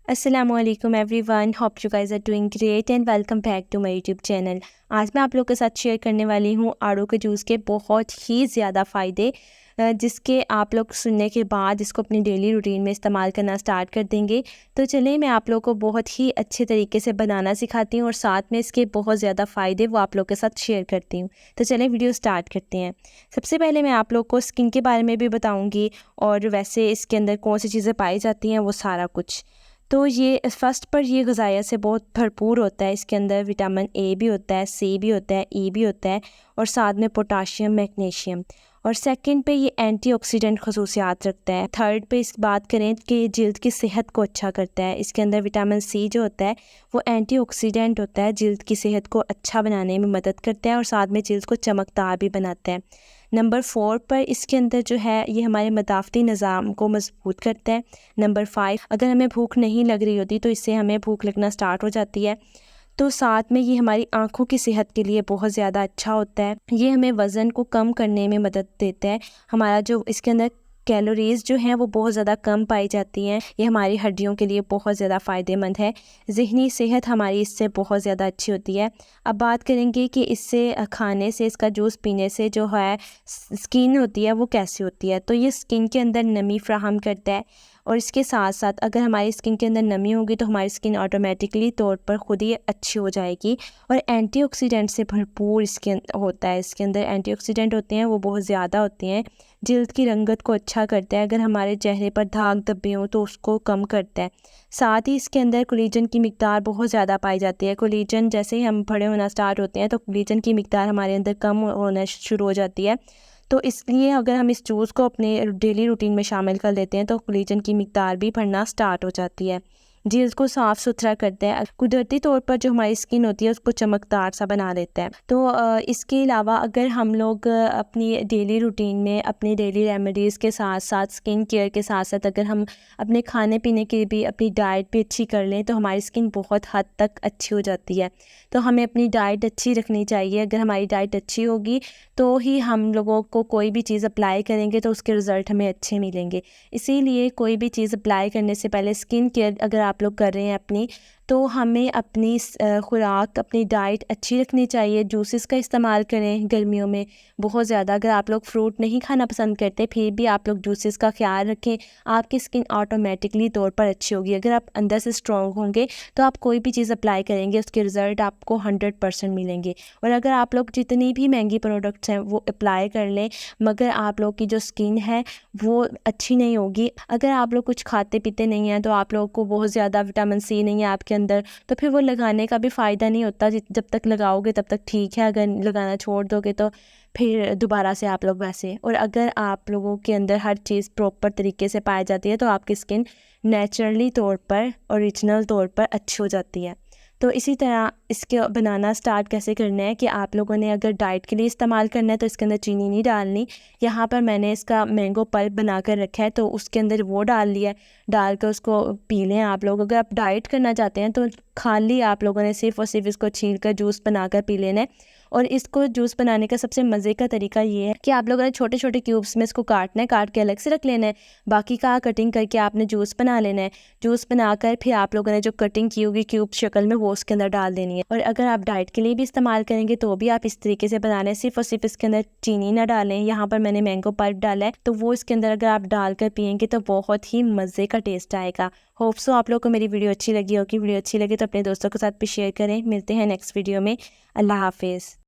अस्सलामुअलैकुम everyone, hope you guys are doing great and welcome back to my YouTube channel. आज मैं आप लोगों के साथ शेयर करने वाली हूँ आड़ू के जूस के बहुत ही ज़्यादा फ़ायदे, जिसके आप लोग सुनने के बाद इसको अपनी डेली रूटीन में इस्तेमाल करना स्टार्ट कर देंगे। तो चलिए मैं आप लोगों को बहुत ही अच्छे तरीके से बनाना सिखाती हूँ और साथ में इसके बहुत ज़्यादा फ़ायदे वो आप लोग के साथ शेयर करती हूँ। तो चलिए वीडियो स्टार्ट करते हैं। सबसे पहले मैं आप लोग को स्किन के बारे में भी बताऊँगी और वैसे इसके अंदर कौन सी चीज़ें पाई जाती हैं वो सारा कुछ। तो ये फ़र्स्ट पर ये ग़िज़ाइयत से बहुत भरपूर होता है। इसके अंदर विटामिन ए भी होता है, सी भी होता है, ई भी होता है और साथ में पोटाशियम, मैग्नीशियम। और सेकंड पे ये एंटीऑक्सीडेंट ख़ुसूसियात रखता है। थर्ड पे इस बात करें कि ये जल्द की सेहत को अच्छा करता है। इसके अंदर विटामिन सी जो होता है वो एंटीऑक्सीडेंट होता है, जल्द की सेहत को अच्छा बनाने में मदद करता है और साथ में जल्द को चमकदार भी बनाता है। नंबर 4 पर इसके अंदर जो है ये हमारे मदाफ़ती निज़ाम को मजबूत करता है। नंबर 5, अगर हमें भूख नहीं लग रही होती तो इससे हमें भूख लगना स्टार्ट हो जाती है। तो साथ में ये हमारी आँखों की सेहत के लिए बहुत ज़्यादा अच्छा होता है। ये हमें वज़न को कम करने में मदद देता है। हमारा जो इसके अंदर कैलोरीज़ जो हैं वो बहुत ज़्यादा कम पाई जाती हैं। ये हमारी हड्डियों के लिए बहुत ज़्यादा फ़ायदेमंद है। ज़हनी सेहत हमारी इससे बहुत ज़्यादा अच्छी होती है। अब बात करेंगे कि इससे खाने से, इसका जूस पीने से जो है स्किन होती है वो कैसी होती है। तो ये स्किन के अंदर नमी फ़राहम करता है और इसके साथ साथ अगर हमारी स्किन के अंदर नमी होगी तो हमारी स्किन ऑटोमेटिकली तौर पर ख़ुद ही अच्छी हो जाएगी। और एंटीऑक्सीडेंट से भरपूर इसके होता है। इसके अंदर एंटीऑक्सीडेंट होते हैं वो बहुत ज़्यादा होते हैं। जल्द की रंगत को अच्छा करता है। अगर हमारे चेहरे पर दाग धब्बे हों तो उसको कम करता है। साथ ही इसके अंदर कोलेजन की मिकदार बहुत ज़्यादा पाई जाती है। कोलेजन जैसे ही हम बड़े होना स्टार्ट होते हैं तो कोलेजन की मिकदार हमारे अंदर कम होना शुरू हो जाती है। तो इसलिए अगर हम इस जूस को अपने डेली रूटीन में शामिल कर लेते हैं तो कोलेजन की मिकदार भी बढ़ना स्टार्ट हो जाती है। जल्द को साफ़ सुथरा करता है। कुदरती तौर पर जो हमारी स्किन होती है उसको चमकदार सा बना देता है। तो इसके अलावा अगर हम लोग अपनी डेली रूटीन में अपनी डेली रेमेडीज़ के साथ साथ स्किन केयर के साथ साथ अगर हम अपने खाने पीने की भी अपनी डाइट भी अच्छी कर लें तो हमारी स्किन बहुत हद तक अच्छी हो जाती है। तो हमें अपनी डाइट अच्छी रखनी चाहिए। अगर हमारी डाइट अच्छी होगी तो ही हम लोगों को कोई भी चीज़ अप्लाई करेंगे तो उसके रिज़ल्ट हमें अच्छे मिलेंगे। इसीलिए कोई भी चीज़ अप्लाई करने से पहले स्किन केयर अगर आप लोग कर रहे हैं अपनी, तो हमें अपनी खुराक, अपनी डाइट अच्छी रखनी चाहिए। जूसेस का इस्तेमाल करें गर्मियों में बहुत ज़्यादा। अगर आप लोग फ्रूट नहीं खाना पसंद करते फिर भी आप लोग जूसेस का ख्याल रखें, आपकी स्किन ऑटोमेटिकली तौर पर अच्छी होगी। अगर आप अंदर से स्ट्रॉन्ग होंगे तो आप कोई भी चीज़ अप्लाई करेंगे उसके रिज़ल्ट आपको 100% मिलेंगे। और अगर आप लोग जितनी भी महंगी प्रोडक्ट्स हैं वो अप्लाई कर लें मगर आप लोग की जो स्किन है वो अच्छी नहीं होगी। अगर आप लोग कुछ खाते पीते नहीं हैं तो आप लोगों को बहुत ज़्यादा विटामिन सी नहीं है आपके अंदर, तो फिर वो लगाने का भी फ़ायदा नहीं होता। जब तक लगाओगे तब तक ठीक है, अगर लगाना छोड़ दोगे तो फिर दोबारा से आप लोग वैसे। और अगर आप लोगों के अंदर हर चीज़ प्रॉपर तरीके से पाई जाती है तो आपकी स्किन नेचुरली तौर पर, ओरिजिनल तौर पर अच्छी हो जाती है। तो इसी तरह इसके बनाना स्टार्ट कैसे करना है कि आप लोगों ने अगर डाइट के लिए इस्तेमाल करना है तो इसके अंदर चीनी नहीं डालनी। यहाँ पर मैंने इसका मैंगो पल्प बना कर रखा है तो उसके अंदर वो डाल लिया है। डाल कर उसको पी लें आप लोग। अगर आप डाइट करना चाहते हैं तो खाली आप लोगों ने सिर्फ़ और सिर्फ इसको छील कर जूस बनाकर पी लेना है। और इसको जूस बनाने का सबसे मज़े का तरीका ये है कि आप लोगों ने छोटे छोटे क्यूब्स में इसको काटना है, काट के अलग से रख लेना है। बाकी का कटिंग करके आपने जूस बना लेना है। जूस बनाकर फिर आप लोगों ने जो कटिंग की होगी क्यूब शक्ल में वो उसके अंदर डाल देनी है। और अगर आप डाइट के लिए भी इस्तेमाल करेंगे तो भी आप इस तरीके से बनाना है, सिर्फ़ और सिर्फ इसके अंदर चीनी ना डालें। यहाँ पर मैंने मैंगो पल्प डाला है तो वो इसके अंदर अगर आप डालकर पियेंगे तो बहुत ही मज़े का टेस्ट आएगा। होप सो आप लोगों को मेरी वीडियो अच्छी लगी होगी। वीडियो अच्छी लगी तो अपने दोस्तों के साथ भी शेयर करें। मिलते हैं नेक्स्ट वीडियो में। अल्लाह हाफिज़।